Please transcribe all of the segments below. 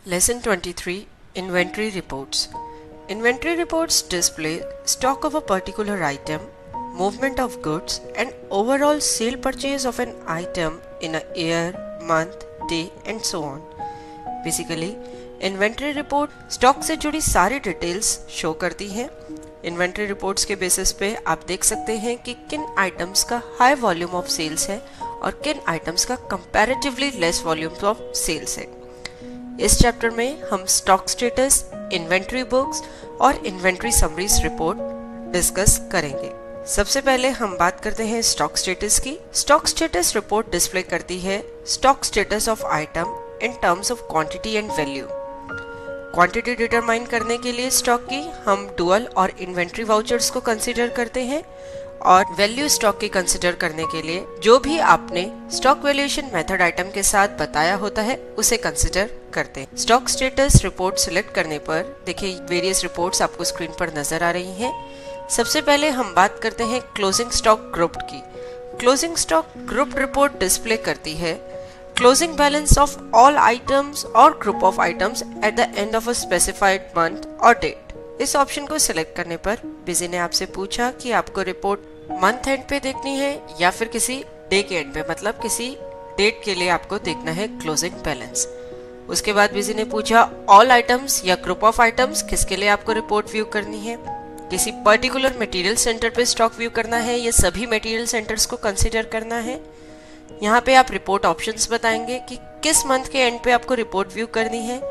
Lesson 23 Inventory Reports. Inventory reports display stock of a particular item, movement of goods, and overall sale purchase of an item in a year, month, day, and so on. Basically, inventory report stock से जुड़ी सारी details show करती है। Inventory reports के basis पे आप देख सकते हैं कि किन आइटम्स का हाई वॉल्यूम ऑफ सेल्स है और किन आइटम्स का comparatively less volume of sales है। इस चैप्टर में हम स्टॉक स्टेटस, इन्वेंट्री बुक्स और इन्वेंट्री समरीज रिपोर्ट डिस्कस करेंगे। सबसे पहले हम बात करते हैं स्टॉक स्टेटस की। स्टॉक स्टेटस रिपोर्ट डिस्प्ले करती है stock status of item in terms of quantity and value. Quantity determine करने के लिए स्टॉक की हम डुअल और इन्वेंट्री वाउचर्स को कंसीडर करते हैं और वैल्यू स्टॉक की कंसीडर करने के लिए जो भी आपने स्टॉक वैल्यूएशन मेथड आइटम के साथ बताया होता है उसे कंसीडर करते हैं। स्टॉक स्टेटस रिपोर्ट सिलेक्ट करने पर देखिए वेरियस रिपोर्ट्स आपको स्क्रीन पर नजर आ रही हैं। सबसे पहले हम बात करते हैं क्लोजिंग स्टॉक ग्रुप की। Closing stock group report display करती है closing balance of all items or group of items at the end of a specified month or date। इस ऑप्शन को सिलेक्ट करने पर बिजी ने आपसे पूछा कि आपको रिपोर्ट मंथ एंड पे देखनी है या फिर किसी डे के एंड पे, मतलब किसी डेट के लिए आपको देखना है क्लोजिंग बैलेंस। उसके बाद बिजी ने पूछा ऑल आइटम्स या ग्रुप ऑफ आइटम्स किसके लिए आपको रिपोर्ट व्यू करनी है, किसी पर्टिकुलर मटेरियल सेंटर पे स्टॉक व्यू करना है या सभी मटेरियल सेंटर्स को कंसीडर करना है। यहाँ पे आप रिपोर्ट ऑप्शंस बताएंगे कि किस मंथ के एंड पे आपको रिपोर्ट व्यू करनी है,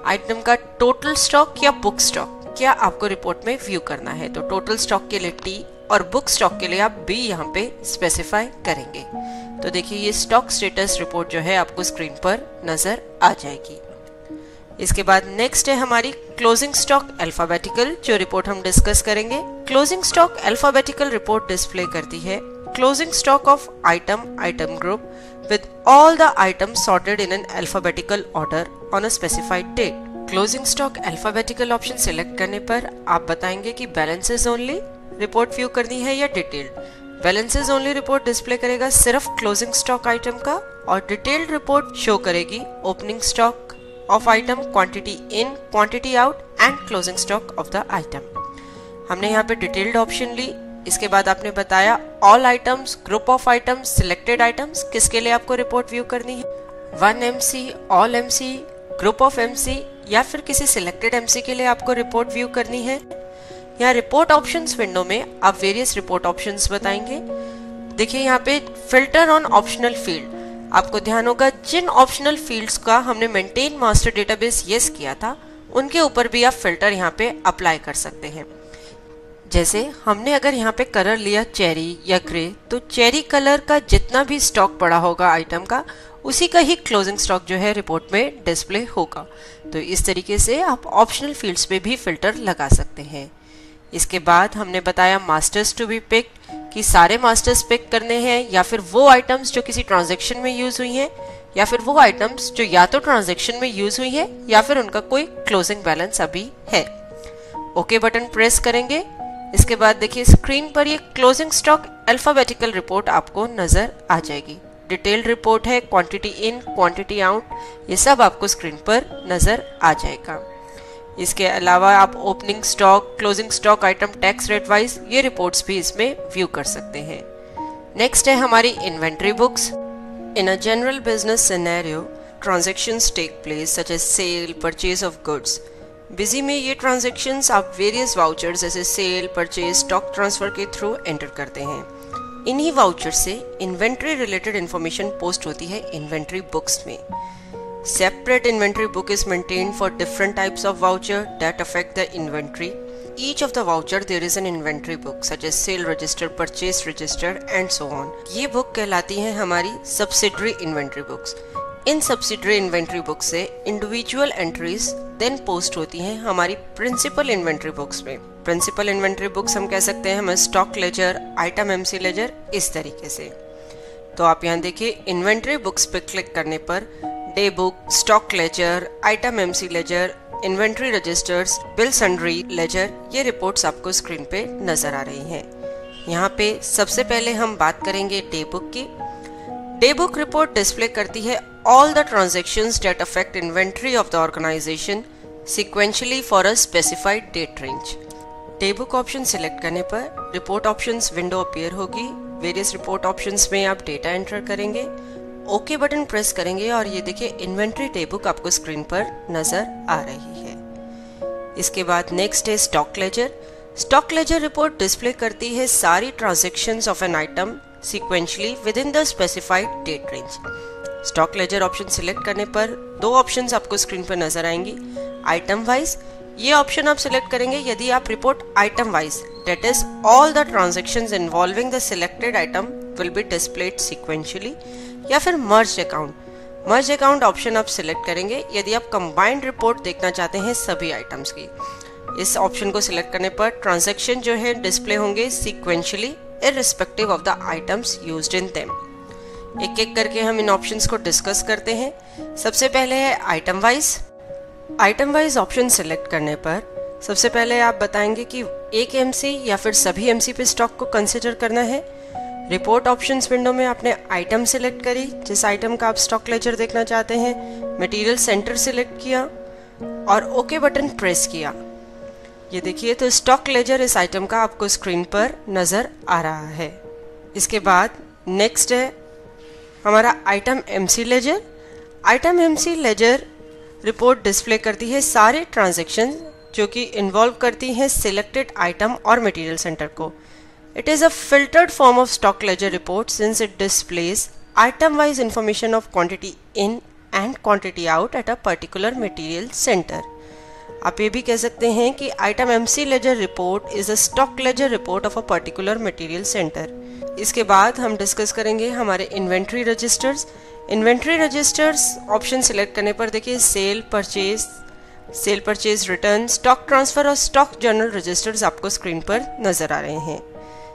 आइटम का टोटल स्टॉक या बुक स्टॉक क्या आपको रिपोर्ट में व्यू करना है। तो टोटल स्टॉक के लिए टी और बुक स्टॉक के लिए आप बी यहाँ पे स्पेसिफाई करेंगे। तो देखिए ये स्टॉक स्टेटस रिपोर्ट जो है आपको स्क्रीन पर नजर आ जाएगी। इसके बाद नेक्स्ट है हमारी क्लोजिंग स्टॉक अल्फाबेटिकल, जो रिपोर्ट हम डिस्कस करेंगे। Closing stock alphabetical report display करती है closing stock of item group with all the items sorted in an alphabetical order on a specified date। closing stock alphabetical option select करने पर आप बताएंगे कि balances only रिपोर्ट व्यू करनी है या detailed. balances only report display करेगा सिर्फ closing stock आइटम का और डिटेल्ड रिपोर्ट शो करेगी opening stock of item, quantity in, quantity out and closing stock of the item। हमने यहाँ पे डिटेल्ड ऑप्शन ली। इसके बाद आपने बताया all items, group of items, selected items किसके लिए आपको रिपोर्ट व्यू करनी है, 1 MC, all MC, group of MC या फिर किसी सिलेक्टेड MC के लिए आपको रिपोर्ट व्यू करनी है। यहाँ रिपोर्ट ऑप्शंस विंडो में आप वेरियस रिपोर्ट ऑप्शंस बताएंगे। देखिए यहाँ पे फिल्टर ऑन ऑप्शनल फील्ड, आपको ध्यान होगा जिन ऑप्शनल फील्ड्स का हमने मेंटेन मास्टर डेटाबेस यस किया था उनके ऊपर भी आप फिल्टर यहाँ पे अप्लाई कर सकते हैं। जैसे हमने अगर यहाँ पे कलर लिया चेरी या ग्रे, तो चेरी कलर का जितना भी स्टॉक पड़ा होगा आइटम का उसी का ही क्लोजिंग स्टॉक जो है रिपोर्ट में डिस्प्ले होगा। तो इस तरीके से आप ऑप्शनल फील्ड्स पे भी फिल्टर लगा सकते हैं। इसके बाद हमने बताया मास्टर्स टू बी पिक्ड कि सारे मास्टर्स पिक करने हैं या फिर वो आइटम्स जो किसी ट्रांजेक्शन में यूज हुई हैं या फिर वो आइटम्स जो या तो ट्रांजेक्शन में यूज हुई है या फिर उनका कोई क्लोजिंग बैलेंस अभी है। ओके बटन प्रेस करेंगे। इसके बाद देखिए स्क्रीन पर ये क्लोजिंग स्टॉक अल्फाबेटिकल रिपोर्ट आपको नजर आ जाएगी। डिटेल्ड रिपोर्ट है, क्वांटिटी इन, क्वांटिटी आउट, ये सब आपको स्क्रीन पर नजर आ जाएगा। इसके अलावा आप opening stock, closing stock item tax rate wise ये रिपोर्ट्स भी इसमें व्यू कर सकते हैं। नेक्स्ट है हमारी inventory books. In a general business scenario transactions take place such as sale, purchase of goods. बिजी में ये ट्रांजैक्शंस आप वेरियस वाउचर्स जैसे सेल, परचेज, स्टॉक ट्रांसफर के थ्रू एंटर करते हैं। इन्हीं वाउचर से इन्वेंट्री रिलेटेड इंफॉर्मेशन पोस्ट होती है इन्वेंट्री बुक्स में। Separate inventory book is maintained for different types of voucher that affect the inventory. Each of the voucher there is an inventory book such as sale register, purchase register and so on. ये book कहलाती हैं हमारी subsidiary inventory books. In subsidiary inventory book से individual entries then post होती हैं हमारी principal inventory books में। Principal inventory books हम कह सकते हैं हमें stock ledger, item MC ledger, इस तरीके से। तो आप यहाँ देखिए इन्वेंट्री बुक्स पे क्लिक करने पर day book, stock ledger, item MC ledger, inventory registers, bill sundry ledger, ये रिपोर्ट्स आपको स्क्रीन पे नजर आ रही हैं। यहाँ पे सबसे पहले हम बात करेंगे डे बुक की। डे बुक रिपोर्ट डिस्प्ले करती है all the transactions that affect inventory of the organization sequentially for a specified date range. Day book option select करने पर रिपोर्ट ऑप्शंस विंडो अपीयर होगी। वेरियस रिपोर्ट ऑप्शंस में आप data enter करेंगे, okay button press करेंगे और ये देखिए इन्वेंट्री डेबुक आपको स्क्रीन पर नजर आ रही है। इसके बाद नेक्स्ट है stock ledger. Stock ledger report display करती है सारी transactions of an item sequentially within the specified date range. Stock ledger option select करने पर दो ऑप्शंस आपको स्क्रीन पर नजर आएंगी। आइटम वाइज ये ऑप्शन आप सिलेक्ट करेंगे यदि आप report item wise, that is all the transactions involving the selected item will be displayed sequentially, या फिर merge account. Merge account option आप सिलेक्ट करेंगे यदि आप कंबाइंड रिपोर्ट देखना चाहते हैं सभी आइटम्स की। इस ऑप्शन को सिलेक्ट करने पर ट्रांजैक्शन जो है डिस्प्ले होंगे sequentially irrespective of the items used in them. एक एक करके हम इन ऑप्शंस को डिस्कस करते हैं। सबसे पहले है item wise. Item wise option select करने पर सबसे पहले आप बताएंगे कि एक एमसी या फिर सभी एमसी पे स्टॉक को कंसिडर करना है। रिपोर्ट ऑप्शंस विंडो में आपने आइटम सिलेक्ट करी, जिस आइटम का आप स्टॉक लेजर देखना चाहते हैं। मटेरियल सेंटर सिलेक्ट किया और ओके बटन प्रेस किया। ये देखिए तो स्टॉक लेजर इस आइटम का आपको स्क्रीन पर नजर आ रहा है। इसके बाद नेक्स्ट है हमारा item MC ledger. Item MC ledger report display करती है सारे ट्रांजैक्शन जो कि इन्वॉल्व करती हैं सिलेक्टेड आइटम और मटेरियल सेंटर को। It is a filtered form of stock ledger report since it displays item wise information of quantity in and quantity out at a particular material centre. आप ये भी कह सकते हैं कि item MC ledger report is a stock ledger report of a particular material centre. इसके बाद हम डिस्कस करेंगे हमारे inventory registers. Inventory registers option select करने पर देखिए sale purchase return, stock transfer और स्टॉक जर्नल रजिस्टर्स आपको स्क्रीन पर नजर आ रहे हैं।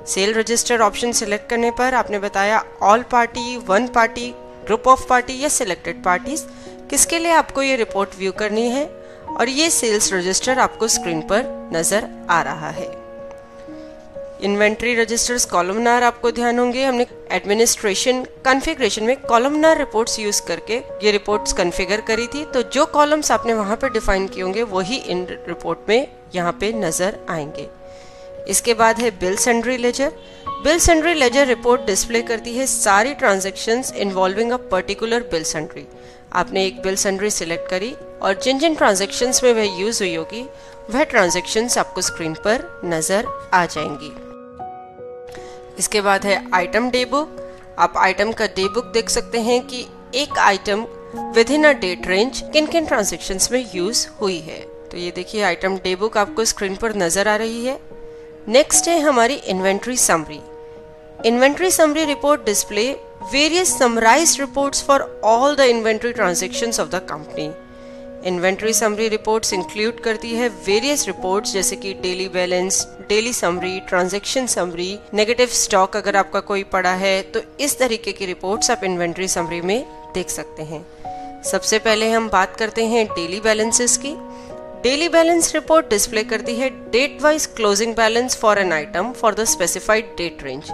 सेल रजिस्टर ऑप्शन सिलेक्ट करने पर आपने बताया all party, one party, group of party या सिलेक्टेड पार्टीज किसके लिए आपको ये रिपोर्ट व्यू करनी है, और ये सेल्स रजिस्टर आपको स्क्रीन पर नजर आ रहा है। इन्वेंट्री रजिस्टर्स कॉलमनार आपको ध्यान होंगे, हमने एडमिनिस्ट्रेशन कॉन्फ़िगरेशन में कॉलमनार रिपोर्ट्स यूज करके ये रिपोर्ट्स कॉन्फ़िगर करी थी, तो जो कॉलम्स आपने वहां पर डिफाइन किए होंगे वही इन रिपोर्ट में यहाँ पे नजर आएंगे। इसके बाद है bill sundry ledger. Bill sundry ledger report display करती है सारी transactions involving a particular bill sundry. आपने एक बिल सन्ड्री सिलेक्ट करी और जिन जिन ट्रांजेक्शन्स में वह यूज हुई होगी वह ट्रांजेक्शन्स आपको स्क्रीन पर नजर आ जाएंगी। इसके बाद है आइटम डेबुक। आप आइटम का डेबुक देख सकते हैं कि एक item within a date range किन किन ट्रांजेक्शन्स में यूज हुई है। तो ये देखिए आइटम डेबुक आपको स्क्रीन पर नजर आ रही है। नेक्स्ट है हमारी inventory summary. Inventory summary report display various summarised reports for all the inventory transactions of the company. Inventory summary reports include करती है वेरियस रिपोर्ट्स जैसे कि daily balance, daily summary, transaction summary, negative stock अगर आपका कोई पड़ा है, तो इस तरीके की रिपोर्ट्स आप इन्वेंट्री समरी में देख सकते हैं। सबसे पहले हम बात करते हैं डेली बैलेंसेस की। डेली बैलेंस रिपोर्ट डिस्प्ले करती है date wise closing balance for an item for the specified date range.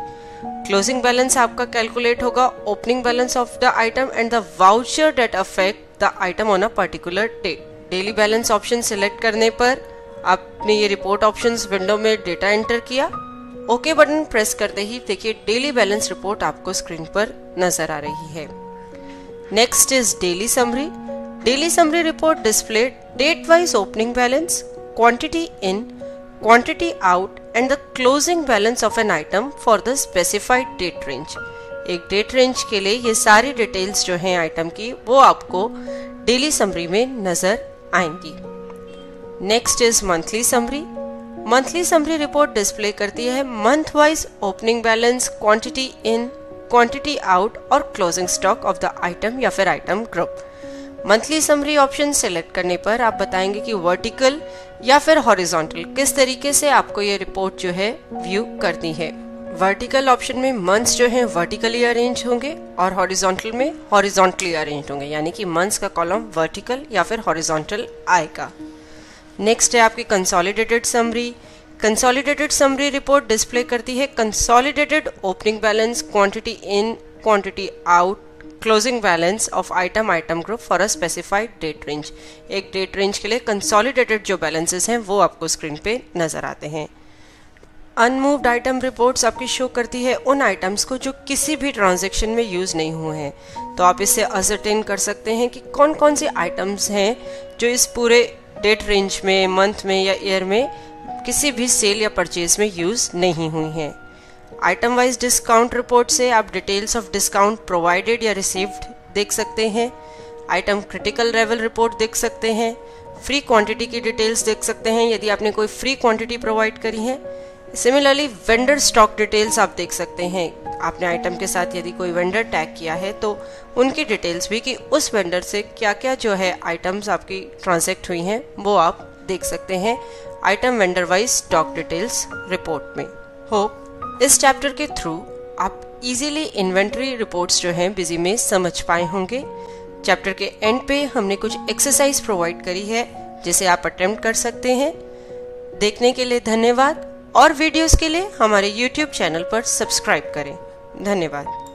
Closing balance आपका कैलकुलेट होगा opening balance of the item and the voucher that affect the item on a particular date. Daily balance option select करने पर आपने ये report options window में data enter किया, okay button press करते ही देखिए डेली बैलेंस रिपोर्ट आपको स्क्रीन पर नजर आ रही है। Next is daily summary. Daily summary report display date wise opening balance, quantity in, quantity out and the closing balance of an item for the specified date range. एक date range के लिए ये सारी डिटेल्स जो हैं item की वो आपको डेली समरी में नजर आएंगी। Next is monthly summary. Monthly summary report display करती है month wise opening balance, quantity in, quantity out और closing stock of the item या फिर item group. Monthly summary option select करने पर आप बताएंगे कि वर्टिकल या फिर हॉरिजॉन्टल किस तरीके से आपको ये रिपोर्ट जो है व्यू करनी है। वर्टिकल ऑप्शन में मंथ्स जो हैं वर्टिकली अरेंज होंगे और हॉरिजॉन्टल में हॉरिजॉन्टली अरेंज होंगे, यानी कि मंथ्स का कॉलम वर्टिकल या फिर हॉरिजॉन्टल आएगा। नेक्स्ट है आपकी consolidated summary. Consolidated summary report display करती है consolidated opening balance, quantity in, quantity out, closing balance of item group for a specified date range. एक डेट रेंज के लिए कंसोलिडेटेड जो बैलेंसेस हैं वो आपको स्क्रीन पे नजर आते हैं। अनमूव्ड आइटम रिपोर्ट्स आपकी शो करती है उन आइटम्स को जो किसी भी ट्रांजैक्शन में यूज नहीं हुए हैं। तो आप इससे असरटेन कर सकते हैं कि कौन कौन से आइटम्स हैं जो इस पूरे डेट रेंज में, मंथ में या ईयर में किसी भी सेल या परचेज में यूज नहीं हुई हैं। आइटम वाइज डिस्काउंट रिपोर्ट से आप डिटेल्स ऑफ डिस्काउंट प्रोवाइडेड या रिसीव्ड देख सकते हैं। आइटम क्रिटिकल लेवल रिपोर्ट देख सकते हैं। फ्री क्वांटिटी की डिटेल्स देख सकते हैं यदि आपने कोई फ्री क्वांटिटी प्रोवाइड करी है। सिमिलरली वेंडर स्टॉक डिटेल्स आप देख सकते हैं। आपने आइटम के साथ यदि कोई वेंडर टैग किया है तो उनकी डिटेल्स भी कि उस वेंडर से क्या क्या जो है आइटम्स आपकी ट्रांजैक्ट हुई हैं वो आप देख सकते हैं item vendor wise stock details report में। होप इस चैप्टर के थ्रू आप इजीली इन्वेंट्री रिपोर्ट्स जो हैं बिजी में समझ पाए होंगे। चैप्टर के एंड पे हमने कुछ एक्सरसाइज प्रोवाइड करी है जिसे आप अटेम्प्ट कर सकते हैं। देखने के लिए धन्यवाद और वीडियोस के लिए हमारे YouTube चैनल पर सब्सक्राइब करें। धन्यवाद।